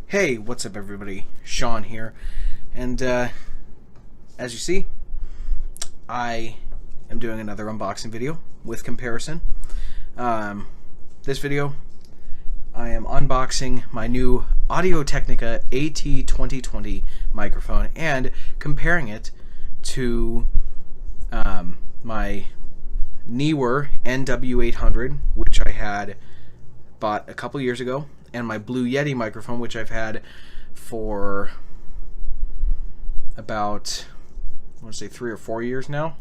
Hey, what's up everybody? Sean here. And as you see, I am doing another unboxing video with comparison. This video, I am unboxing my new Technica Yeti 2020 microphone and comparing it to my newer NW800, which I had bought a couple years ago, and my Blue Yeti microphone, which I've had for about, I want to say 3 or 4 years now.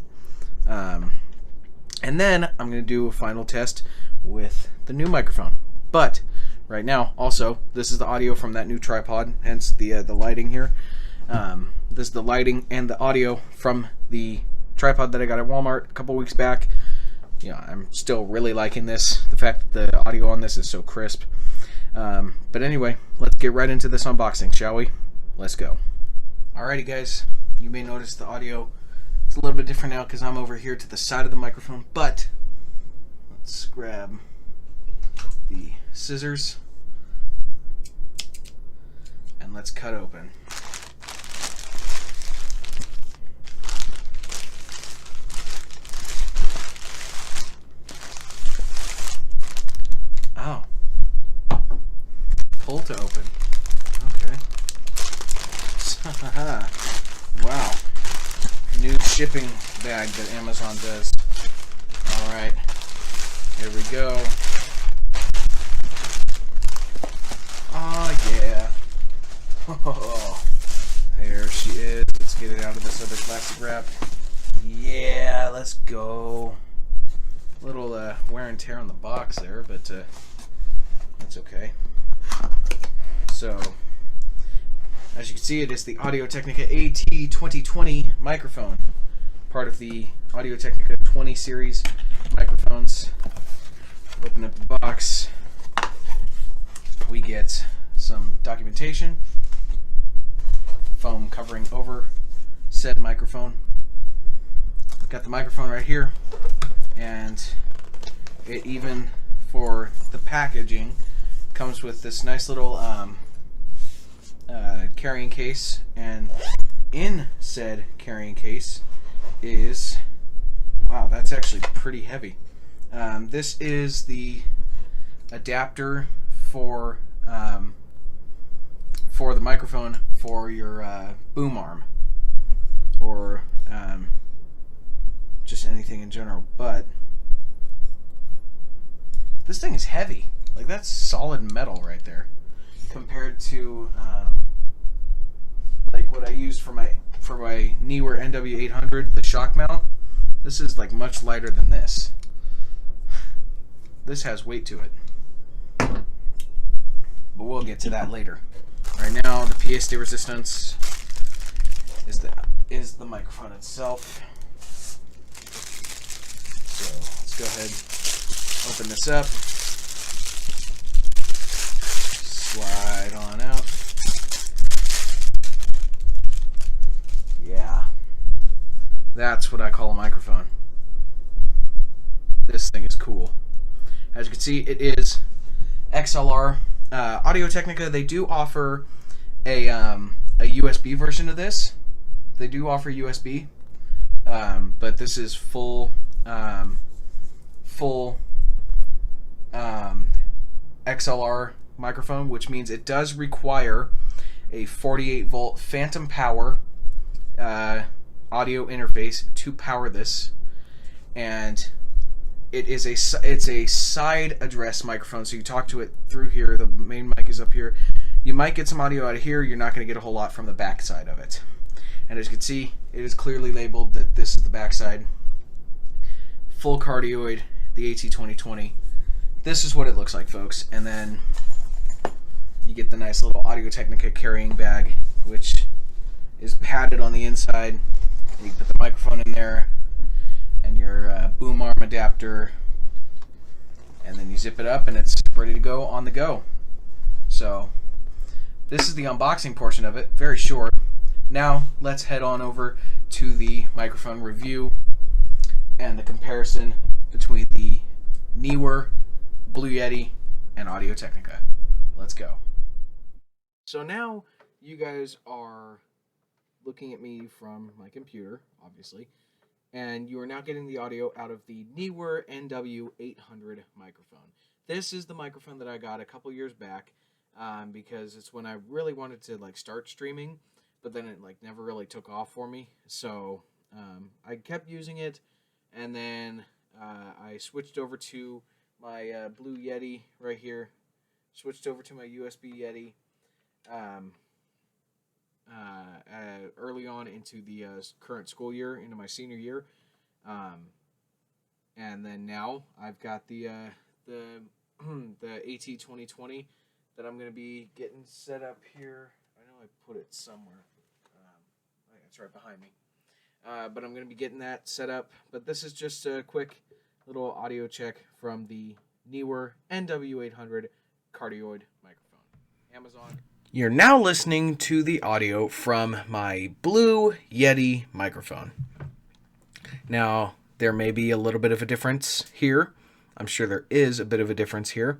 And then I'm going to do a final test with the new microphone. But right now, also, this is the audio from that new tripod, hence the lighting here. This is the lighting and the audio from the tripod that I got at Walmart a couple weeks back. You know, I'm still really liking this. The fact that the audio on this is so crisp. But anyway, let's get right into this unboxing, shall we? Let's go. Alrighty guys, you may notice the audio, it's a little bit different now because I'm over here to the side of the microphone, but let's grab the scissors and let's cut open. Oh. Pull to open. Okay. Wow. New shipping bag that Amazon does. Alright. Here we go. Oh yeah. Oh, there she is. Let's get it out of this other plastic wrap. Yeah, let's go. Little wear and tear on the box there, but that's okay. So, as you can see, it is the Technica Yeti 2020 microphone, part of the Technica 20 series microphones. Open up the box, we get some documentation, foam covering over said microphone. Got the microphone right here, and it even, for the packaging, comes with this nice little carrying case, and in said carrying case is, wow, that's actually pretty heavy. This is the adapter for the microphone for your boom arm, or just anything in general, but this thing is heavy. Like, that's solid metal right there, compared to like what I use for my newer NW800, the shock mount. This is like much lighter than this. This has weight to it, but we'll get to that later. Right now, the pièce de resistance is the microphone itself. So let's go ahead, open this up. Slide on out. Yeah. That's what I call a microphone. This thing is cool. As you can see, it is XLR. Technica, they do offer a USB version of this. They do offer USB, but this is full XLR microphone, which means it does require a 48-volt phantom power audio interface to power this, and it's a side address microphone, so you talk to it through here. The main mic is up here. You might get some audio out of here. You're not going to get a whole lot from the back side of it. And as you can see, it is clearly labeled that this is the back side. Full cardioid, the Yeti 2020. This is what it looks like, folks. And then you get the nice little Technica carrying bag, which is padded on the inside. You can put the microphone in there, and your boom arm adapter, and then you zip it up and it's ready to go on the go. So this is the unboxing portion of it, very short. Now let's head on over to the microphone review and the comparison between the newer Blue Yeti and Technica. Let's go. So now you guys are looking at me from my computer, obviously, and you are now getting the audio out of the Neewer NW800 microphone. This is the microphone that I got a couple years back, because it's when I really wanted to like start streaming, but then it like never really took off for me. So I kept using it, and then I switched over to my Blue Yeti right here. Switched over to my USB Yeti. Um, Early on into the current school year, into my senior year, um, and then now I've got the the AT 2020 that I'm gonna be getting set up here. I know I put it somewhere. It's right behind me. But I'm gonna be getting that set up. But this is just a quick little audio check from the Neewer NW800 cardioid microphone. Amazon. You're now listening to the audio from my Blue Yeti microphone. Now, there may be a little bit of a difference here. I'm sure there is a bit of a difference here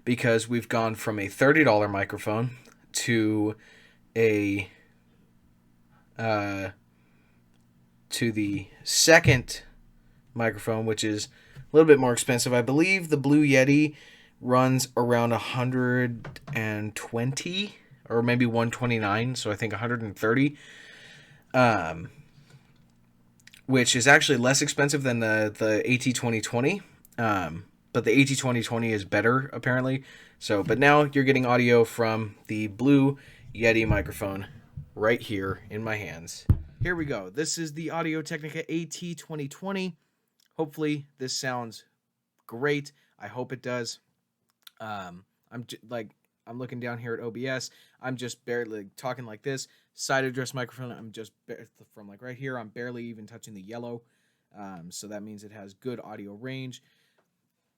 because we've gone from a $30 microphone to a to the second microphone, which is a little bit more expensive. I believe the Blue Yeti runs around 120 or maybe 129, so I think 130, which is actually less expensive than the AT 2020, but the AT 2020 is better apparently. So, but now you're getting audio from the Blue Yeti microphone right here in my hands. Here we go. This is the Audio Technica AT 2020. Hopefully this sounds great. I hope it does. I'm looking down here at OBS. I'm just barely talking like this. Side address microphone. I'm just from like right here. I'm barely even touching the yellow. So that means it has good audio range.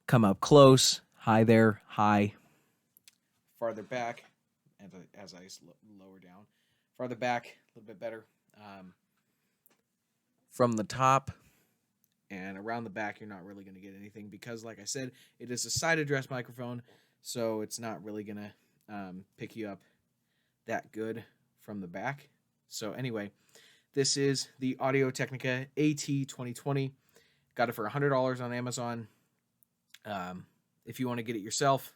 Come up close. Hi there. Hi. Farther back, as I lower down. Farther back, a little bit better. From the top and around the back, you're not really going to get anything because, like I said, it is a side address microphone, so it's not really going to pick you up that good from the back. So anyway, this is the Audio Technica AT 2020. Got it for $100 on Amazon. If you want to get it yourself,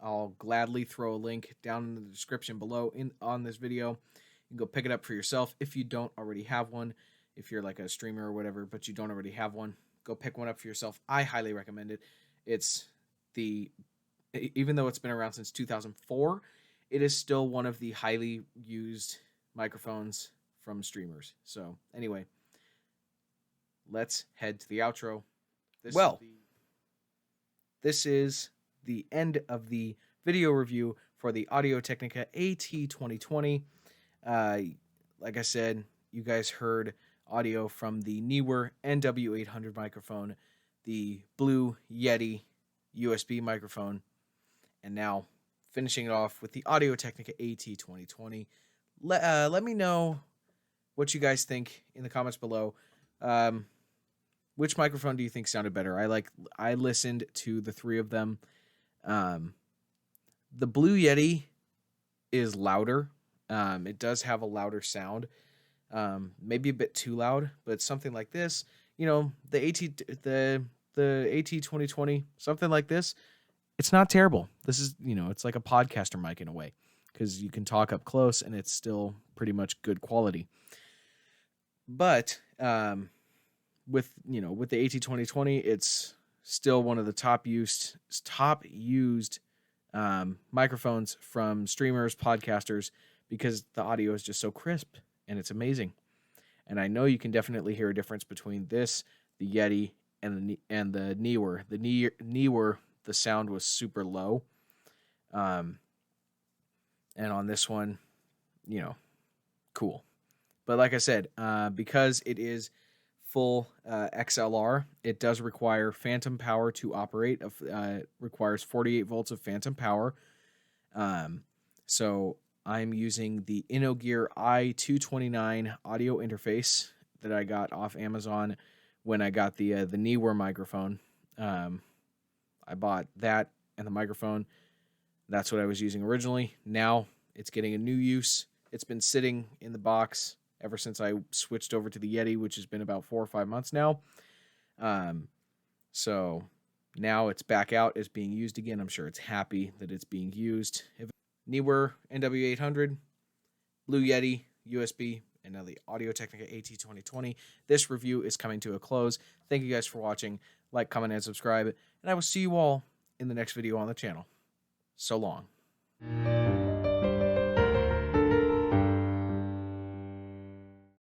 I'll gladly throw a link down in the description below on this video. You can go pick it up for yourself if you don't already have one. If you're like a streamer or whatever, but you don't already have one, go pick one up for yourself. I highly recommend it. Even though it's been around since 2004, it is still one of the highly used microphones from streamers. So anyway, let's head to the outro. This is the end of the video review for the Audio Technica AT 2020. Like I said, you guys heard audio from the Neewer NW800 microphone, the Blue Yeti USB microphone, and now finishing it off with the Audio Technica AT 2020. Let me know what you guys think in the comments below. Which microphone do you think sounded better? I listened to the three of them. The Blue Yeti is louder. It does have a louder sound. Maybe a bit too loud, but something like this, the AT 2020, something like this, it's not terrible. This is, it's like a podcaster mic in a way, because you can talk up close and it's still pretty much good quality. But with the AT 2020, it's still one of the top used microphones from streamers, podcasters, because the audio is just so crisp. And it's amazing. And I know you can definitely hear a difference between this, the Yeti, and the Neewer. The Neewer, the sound was super low. And on this one, cool. But like I said, because it is full XLR, it does require phantom power to operate. It requires 48 volts of phantom power. So I'm using the InnoGear i229 audio interface that I got off Amazon when I got the Neewer microphone. I bought that and the microphone. That's what I was using originally. Now It's getting a new use. It's been sitting in the box ever since I switched over to the Yeti, which has been about 4 or 5 months now. So now it's back out. It's being used again. I'm sure it's happy that it's being used. Newer NW800, Blue Yeti, USB, and now the Audio Technica AT2020. This review is coming to a close. Thank you guys for watching. Like, comment, and subscribe. And I will see you all in the next video on the channel. So long.